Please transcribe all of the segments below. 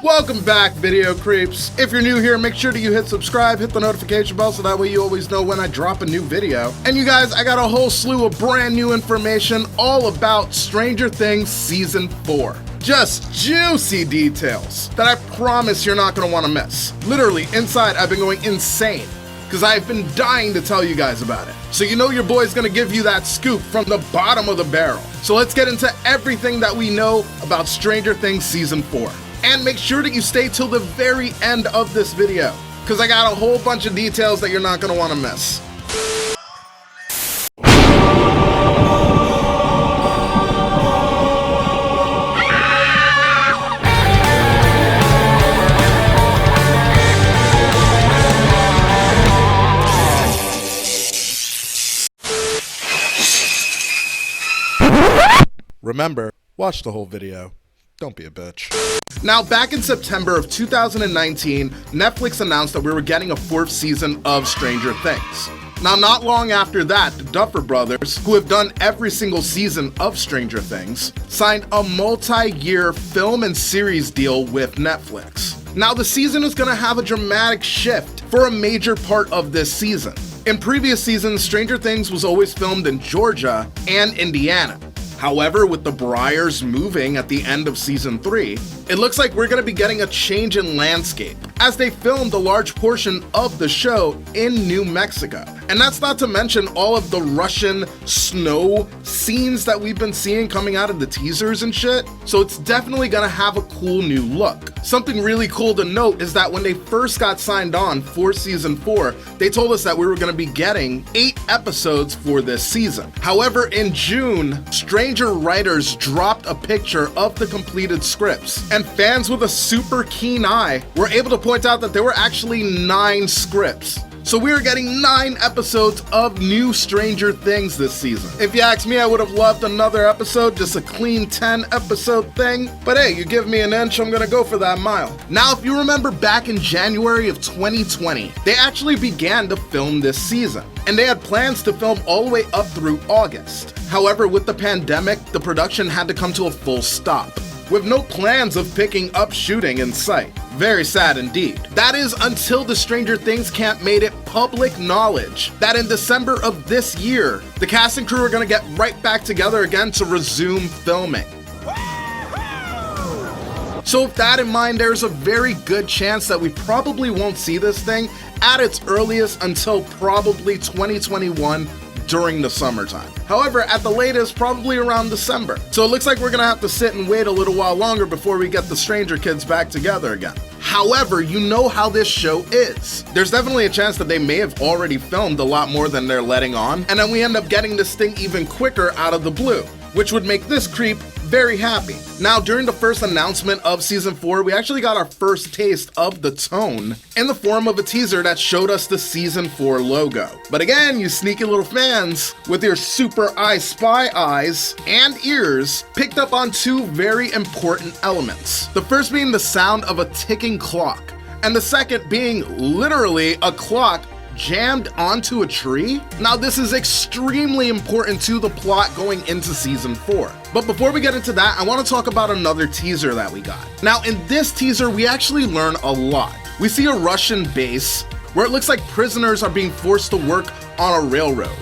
Welcome back, video creeps. If you're new here, make sure that you hit subscribe, hit the notification bell so that way you always know when I drop a new video. And you guys, I got a whole slew of brand new information all about Stranger Things Season 4. Just juicy details that I promise you're not gonna wanna miss. Literally, inside I've been going insane because I've been dying to tell you guys about it. So you know your boy's gonna give you that scoop from the bottom of the barrel. So let's get into everything that we know about Stranger Things Season 4. And make sure that you stay till the very end of this video, because I got a whole bunch of details that you're not going to want to miss. Remember, watch the whole video. Don't be a bitch. Now, back in September of 2019, Netflix announced that we were getting a 4th season of Stranger Things. Now, not long after that, the Duffer Brothers, who have done every single season of Stranger Things, signed a multi-year film and series deal with Netflix. Now, the season is going to have a dramatic shift for a major part of this season. In previous seasons, Stranger Things was always filmed in Georgia and Indiana. However, with the Briars moving at the end of Season 3, it looks like we're going to be getting a change in landscape, as they filmed a large portion of the show in New Mexico. And that's not to mention all of the Russian snow scenes that we've been seeing coming out of the teasers and shit, so it's definitely going to have a cool new look. Something really cool to note is that when they first got signed on for Season 4, they told us that we were going to be getting 8 episodes for this season. However, in June, Stranger writers dropped a picture of the completed scripts, and fans with a super keen eye were able to point out that there were actually 9 scripts. So we are getting 9 episodes of new Stranger Things this season. If you ask me, I would have loved another episode, just a clean 10 episode thing. But hey, you give me an inch, I'm gonna go for that mile. Now, if you remember back in January of 2020, they actually began to film this season. And they had plans to film all the way up through August. However, with the pandemic, the production had to come to a full stop, with no plans of picking up shooting in sight. Very sad indeed. That is until the Stranger Things camp made it public knowledge that in December of this year, the cast and crew are gonna get right back together again to resume filming. So with that in mind, there's a very good chance that we probably won't see this thing at its earliest until probably 2021 during the summertime. However, at the latest, probably around December. So it looks like we're gonna have to sit and wait a little while longer before we get the Stranger Kids back together again. However, you know how this show is. There's definitely a chance that they may have already filmed a lot more than they're letting on, and then we end up getting this thing even quicker out of the blue, which would make this creep very happy. Now, during the first announcement of Season 4, we actually got our first taste of the tone in the form of a teaser that showed us the Season 4 logo. But again, you sneaky little fans, with your super eye spy eyes and ears, picked up on 2 very important elements. The first being the sound of a ticking clock, and the second being literally a clock jammed onto a tree. Now, this is extremely important to the plot going into Season 4. But before we get into that, I want to talk about another teaser that we got. Now, in this teaser, we actually learn a lot. We see a Russian base where it looks like prisoners are being forced to work on a railroad.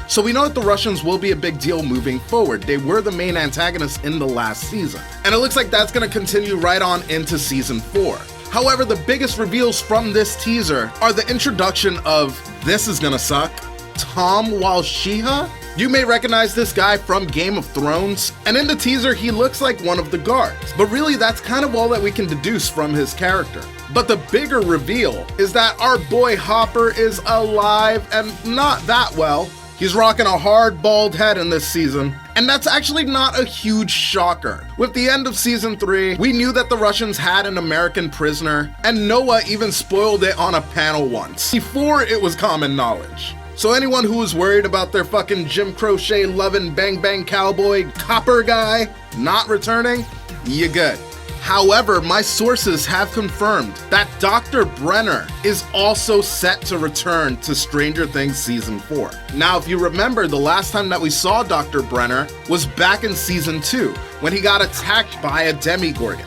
So we know that the Russians will be a big deal moving forward. They were the main antagonists in the last season. And it looks like that's going to continue right on into Season 4. However, the biggest reveals from this teaser are the introduction of, this is gonna suck, Tom Walshiha. You may recognize this guy from Game of Thrones, and in the teaser he looks like one of the guards, but really that's kind of all that we can deduce from his character. But the bigger reveal is that our boy Hopper is alive, and not that well. He's rocking a hard bald head in this season, and that's actually not a huge shocker. With the end of Season 3, we knew that the Russians had an American prisoner, and Noah even spoiled it on a panel once, before it was common knowledge. So anyone who was worried about their fucking Jim Croce loving bang bang cowboy copper guy not returning, you good. However, my sources have confirmed that Dr. Brenner is also set to return to Stranger Things Season 4. Now, if you remember, the last time that we saw Dr. Brenner was back in Season 2, when he got attacked by a Demogorgon.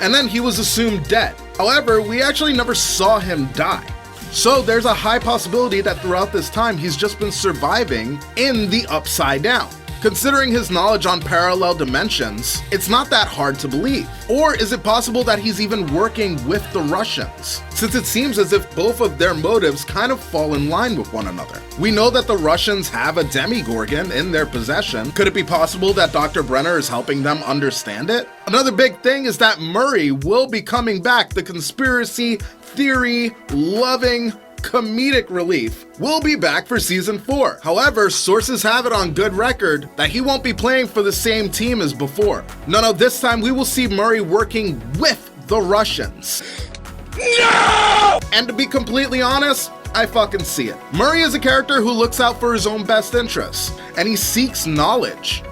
and then he was assumed dead. However, we actually never saw him die. So there's a high possibility that throughout this time he's just been surviving in the Upside Down. Considering his knowledge on parallel dimensions, it's not that hard to believe. Or is it possible that he's even working with the Russians? Since it seems as if both of their motives kind of fall in line with one another. We know that the Russians have a Demigorgon in their possession. Could it be possible that Dr. Brenner is helping them understand it? Another big thing is that Murray will be coming back. The conspiracy theory loving comedic relief will be back for season 4. However, sources have it on good record that he won't be playing for the same team as before. No, this time we will see Murray working with the Russians. No! And to be completely honest, I fucking see it. Murray is a character who looks out for his own best interests, and he seeks knowledge.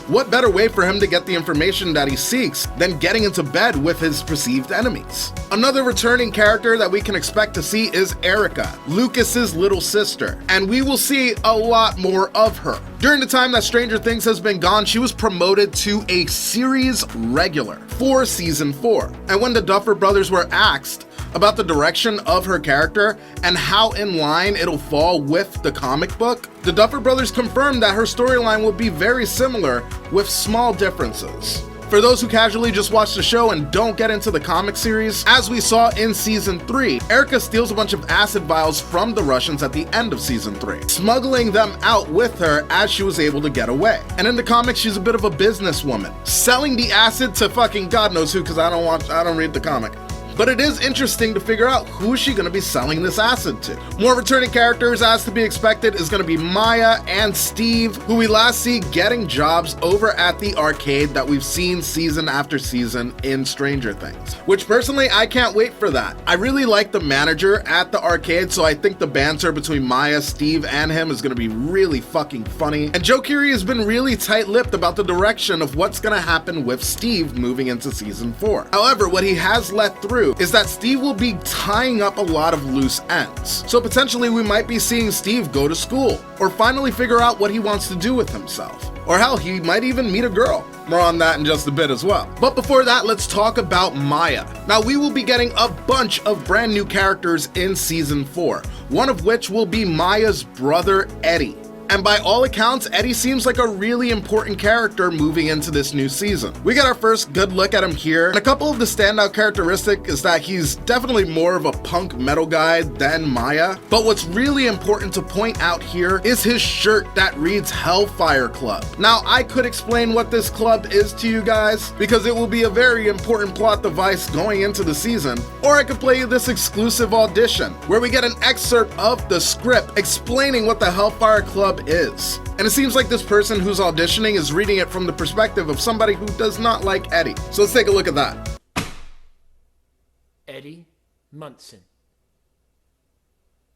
What better way for him to get the information that he seeks than getting into bed with his perceived enemies? Another returning character that we can expect to see is Erica, Lucas's little sister, and we will see a lot more of her. During the time that Stranger Things has been gone, she was promoted to a series regular for season 4. And when the Duffer Brothers were asked about the direction of her character and how in line it'll fall with the comic book, the Duffer Brothers confirmed that her storyline will be very similar with small differences. For those who casually just watch the show and don't get into the comic series, as we saw in season 3, Erica steals a bunch of acid vials from the Russians at the end of season 3, smuggling them out with her as she was able to get away. And in the comics, she's a bit of a businesswoman, selling the acid to fucking God knows who, because I don't read the comic. But it is interesting to figure out who is she going to be selling this acid to. More returning characters, as to be expected, is going to be Maya and Steve, who we last see getting jobs over at the arcade that we've seen season after season in Stranger Things. Which personally, I can't wait for that. I really like the manager at the arcade, so I think the banter between Maya, Steve, and him is going to be really fucking funny. And Joe Keery has been really tight-lipped about the direction of what's going to happen with Steve moving into season 4. However, what he has let through is that Steve will be tying up a lot of loose ends. So potentially we might be seeing Steve go to school, or finally figure out what he wants to do with himself. Or hell, he might even meet a girl. More on that in just a bit as well. But before that, let's talk about Maya. Now, we will be getting a bunch of brand new characters in season 4, one of which will be Maya's brother, Eddie. And by all accounts, Eddie seems like a really important character moving into this new season. We get our first good look at him here, and a couple of the standout characteristics is that he's definitely more of a punk metal guy than Maya. But what's really important to point out here is his shirt that reads Hellfire Club. Now, I could explain what this club is to you guys, because it will be a very important plot device going into the season, or I could play you this exclusive audition, where we get an excerpt of the script explaining what the Hellfire Club is. And it seems like this person who's auditioning is reading it from the perspective of somebody who does not like Eddie. So let's take a look at that. Eddie Munson.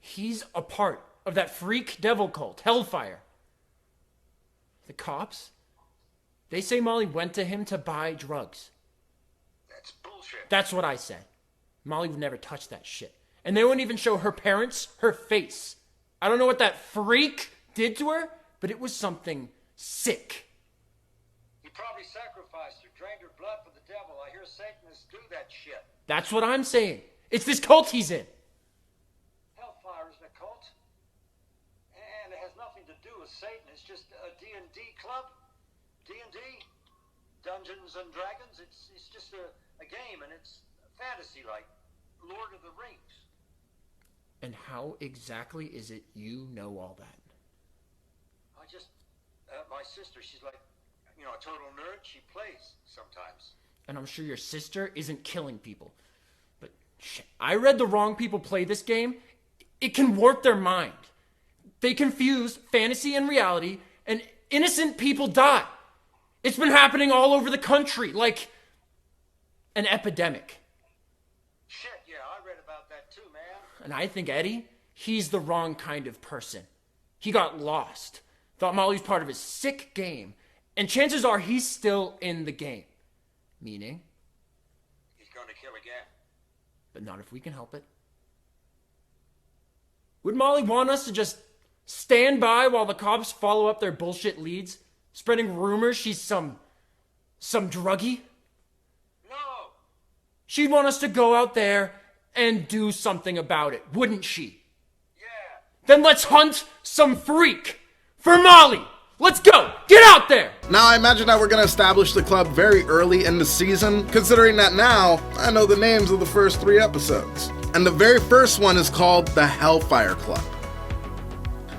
He's a part of that freak devil cult, Hellfire. The cops, they say Molly went to him to buy drugs. That's bullshit. That's what I said. Molly would never touch that shit. And they wouldn't even show her parents her face. I don't know what that freak did to her, but it was something sick. He probably sacrificed her, drained her blood for the devil. I hear Satanists do that shit. That's what I'm saying. It's this cult he's in. Hellfire isn't a cult. And it has nothing to do with Satan. It's just a D&D club. D&D, Dungeons and Dragons. It's just a game, and it's fantasy like Lord of the Rings. And how exactly is it you know all that? My sister, she's like, a total nerd. She plays sometimes. And I'm sure your sister isn't killing people. But shit, I read the wrong people play this game. It can warp their mind. They confuse fantasy and reality, and innocent people die. It's been happening all over the country, like an epidemic. Shit, yeah, I read about that too, man. And I think Eddie, he's the wrong kind of person. He got lost. Thought Molly was part of his sick game. And chances are he's still in the game. Meaning? He's going to kill again. But not if we can help it. Would Molly want us to just stand by while the cops follow up their bullshit leads? Spreading rumors she's some druggie? No! She'd want us to go out there and do something about it, wouldn't she? Yeah. Then let's hunt some freak for Molly. Let's go! Get out there! Now, I imagine that we're going to establish the club very early in the season, considering that now I know the names of the first 3 episodes. And the very first one is called the Hellfire Club.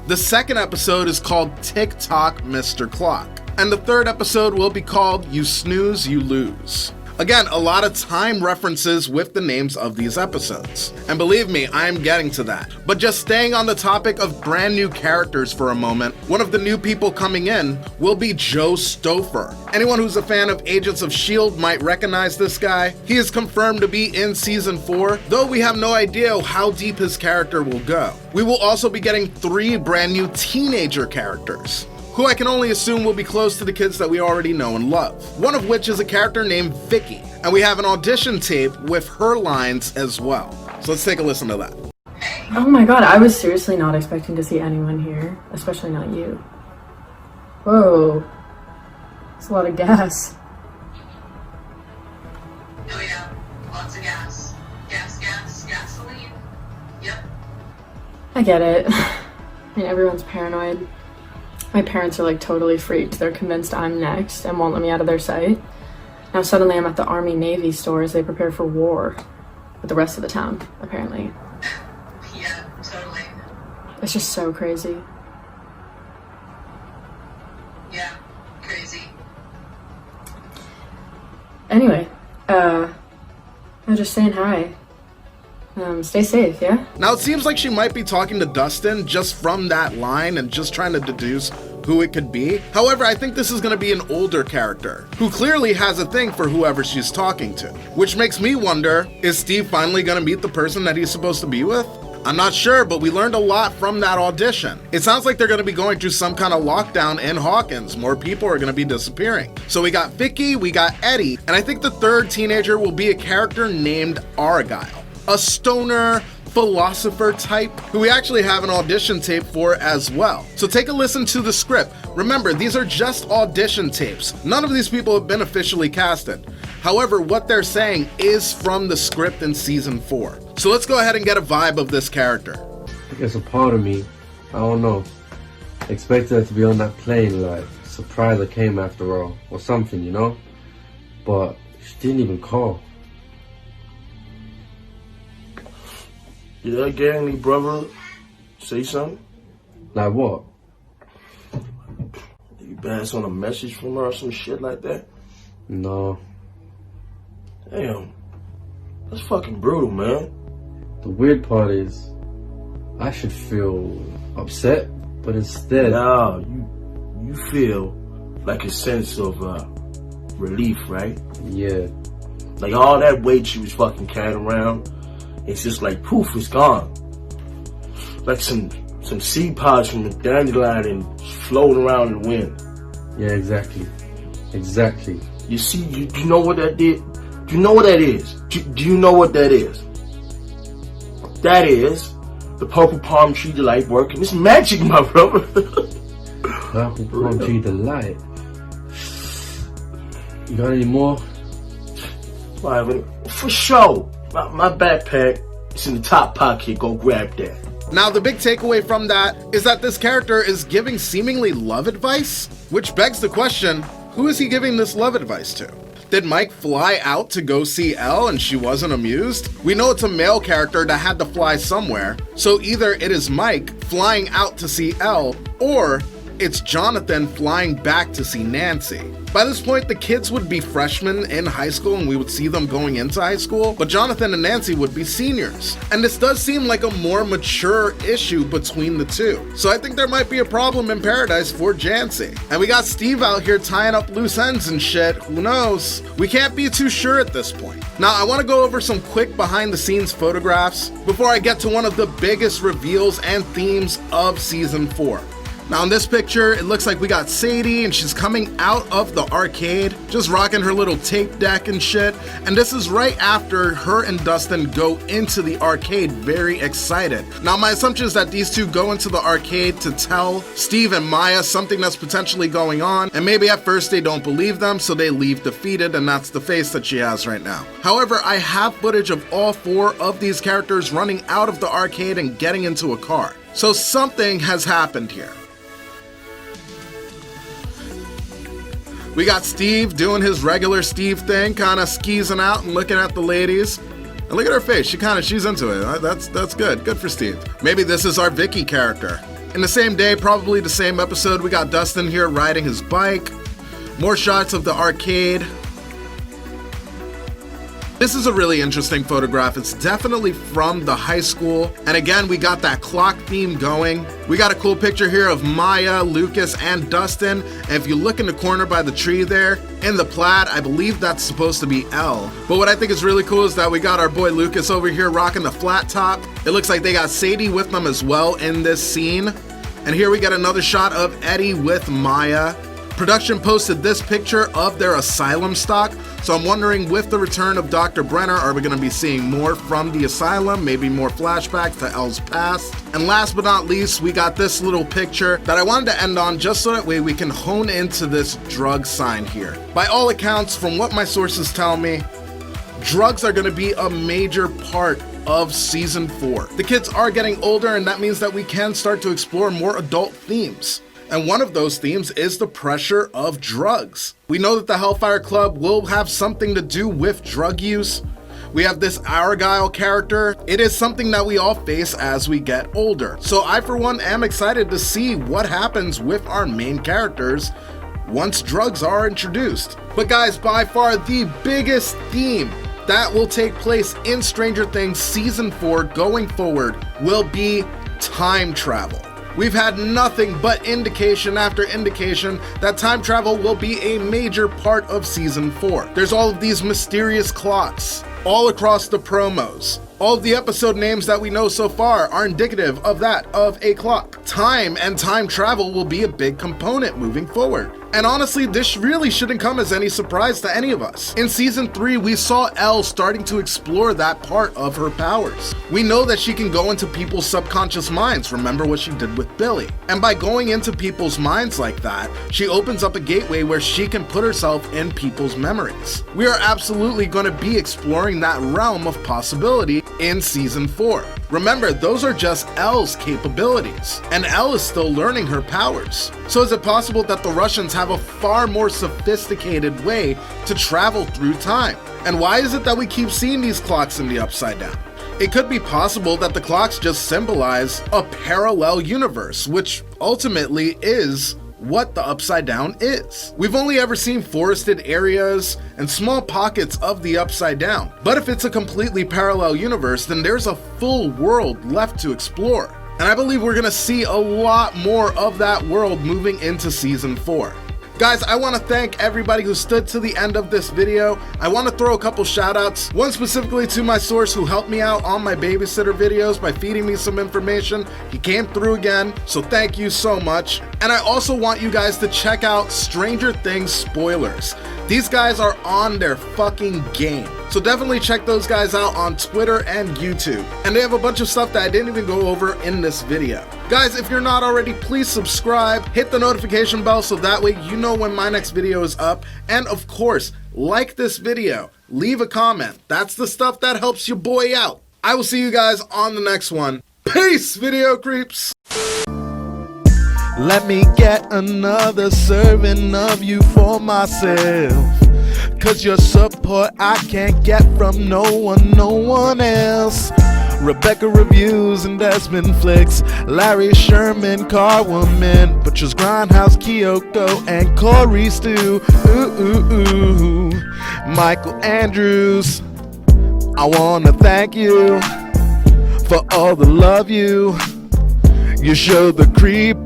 The second episode is called Tick-Tock, Mr. Clock. And the third episode will be called You Snooze, You Lose. Again, a lot of time references with the names of these episodes. And believe me, I am getting to that. But just staying on the topic of brand new characters for a moment, one of the new people coming in will be Joe Stouffer. Anyone who's a fan of Agents of S.H.I.E.L.D. might recognize this guy. He is confirmed to be in season 4, though we have no idea how deep his character will go. We will also be getting 3 brand new teenager characters, who I can only assume will be close to the kids that we already know and love. One of which is a character named Vicky, and we have an audition tape with her lines as well. So let's take a listen to that. Oh my god, I was seriously not expecting to see anyone here, especially not you. Whoa, that's a lot of gas. Oh yeah, lots of gas. Gasoline. Yep. I get it. I mean, everyone's paranoid. My parents are like totally freaked. They're convinced I'm next and won't let me out of their sight. Now suddenly I'm at the Army-Navy store as they prepare for war with the rest of the town, apparently. Yeah, totally. It's just so crazy. Yeah, crazy. Anyway, I'm just saying hi. Stay safe, yeah? Now, it seems like she might be talking to Dustin just from that line and just trying to deduce who it could be. However, I think this is going to be an older character who clearly has a thing for whoever she's talking to. Which makes me wonder, is Steve finally going to meet the person that he's supposed to be with? I'm not sure, but we learned a lot from that audition. It sounds like they're going to be going through some kind of lockdown in Hawkins. More people are going to be disappearing. So we got Vicky, we got Eddie, and I think the third teenager will be a character named Argyle. A stoner philosopher type who we actually have an audition tape for as well. So take a listen to the script. Remember, these are just audition tapes. None of these people have been officially casted. However, what they're saying is from the script in season 4. So let's go ahead and get a vibe of this character. I guess a part of me, I don't know, expected her to be on that plane, like, surprise I came after all, or something, you know? But she didn't even call. Did that gangly brother say something? Like what? Did you pass on a message from her or some shit like that? No. Damn. That's fucking brutal, man. The weird part is, I should feel upset, but instead... Now, you feel like a sense of relief, right? Yeah. Like all that weight she was fucking carrying around, it's just like poof, it's gone. Like some seed pods from the dandelion and floating around in the wind. Yeah, exactly. Exactly. You see, you know what that did? Do you know what that is? Do you know what that is? That is the purple palm tree delight working. It's magic, my brother. Purple palm tree delight. You got any more? For sure. My backpack is in the top pocket. Go grab that. Now, the big takeaway from that is that this character is giving seemingly love advice, which begs the question, who is he giving this love advice to? Did Mike fly out to go see Elle and she wasn't amused? We know it's a male character that had to fly somewhere, so either it is Mike flying out to see Elle, or it's Jonathan flying back to see Nancy. By this point, the kids would be freshmen in high school and we would see them going into high school, but Jonathan and Nancy would be seniors. And this does seem like a more mature issue between the two. So I think there might be a problem in paradise for Jancy. And we got Steve out here tying up loose ends and shit, who knows? We can't be too sure at this point. Now, I want to go over some quick behind the scenes photographs before I get to one of the biggest reveals and themes of season 4. Now in this picture, it looks like we got Sadie and she's coming out of the arcade, just rocking her little tape deck and shit. And this is right after her and Dustin go into the arcade very excited. Now my assumption is that these two go into the arcade to tell Steve and Maya something that's potentially going on, and maybe at first they don't believe them, so they leave defeated, and that's the face that she has right now. However, I have footage of all 4 of these characters running out of the arcade and getting into a car. So something has happened here. We got Steve doing his regular Steve thing, kind of skeezing out and looking at the ladies. And look at her face, she's into it. That's good. Good for Steve. Maybe this is our Vicky character. In the same day, probably the same episode, we got Dustin here riding his bike. More shots of the arcade. This is a really interesting photograph. It's definitely from the high school. And again, we got that clock theme going. We got a cool picture here of Maya, Lucas, and Dustin. And if you look in the corner by the tree there, in the plaid, I believe that's supposed to be Elle. But what I think is really cool is that we got our boy Lucas over here rocking the flat top. It looks like they got Sadie with them as well in this scene. And here we get another shot of Eddie with Maya. Production posted this picture of their asylum stock, so I'm wondering, with the return of Dr. Brenner, are we going to be seeing more from the asylum, maybe more flashbacks to Elle's past? And last but not least, we got this little picture that I wanted to end on just so that way we can hone into this drug sign here. By all accounts, from what my sources tell me, drugs are going to be a major part of season 4. The kids are getting older, and that means that we can start to explore more adult themes. And one of those themes is the pressure of drugs. We know that the Hellfire Club will have something to do with drug use. We have this Argyle character. It is something that we all face as we get older. So I, for one, am excited to see what happens with our main characters once drugs are introduced. But guys, by far the biggest theme that will take place in Stranger Things Season 4 going forward will be time travel. We've had nothing but indication after indication that time travel will be a major part of Season 4. There's all of these mysterious clocks all across the promos. All of the episode names that we know so far are indicative of that, of a clock. Time and time travel will be a big component moving forward. And honestly, this really shouldn't come as any surprise to any of us. In Season 3, we saw Elle starting to explore that part of her powers. We know that she can go into people's subconscious minds, remember what she did with Billy. And by going into people's minds like that, she opens up a gateway where she can put herself in people's memories. We are absolutely going to be exploring that realm of possibility in Season 4. Remember, those are just Elle's capabilities, and Elle is still learning her powers. So is it possible that the Russians have a far more sophisticated way to travel through time? And why is it that we keep seeing these clocks in the Upside Down? It could be possible that the clocks just symbolize a parallel universe, which ultimately is what the Upside Down is. We've only ever seen forested areas and small pockets of the Upside Down. But if it's a completely parallel universe, then there's a full world left to explore. And I believe we're gonna see a lot more of that world moving into Season 4. Guys, I want to thank everybody who stood to the end of this video. I want to throw a couple shout outs, one specifically to my source who helped me out on my babysitter videos by feeding me some information. He came through again, so thank you so much. And I also want you guys to check out Stranger Things Spoilers. These guys are on their fucking game. So definitely check those guys out on Twitter and YouTube. And they have a bunch of stuff that I didn't even go over in this video. Guys, if you're not already, please subscribe, hit the notification bell so that way you know when my next video is up. And of course, like this video, leave a comment. That's the stuff that helps your boy out. I will see you guys on the next one. Peace, video creeps! Let me get another serving of you for myself, 'cause your support I can't get from no one else. Rebecca Reviews and Desmond Flicks, Larry Sherman, Carwoman, Butcher's Grindhouse, Kyoko, and Corey Stew. Michael Andrews, I wanna thank you for all the love you showed the creep.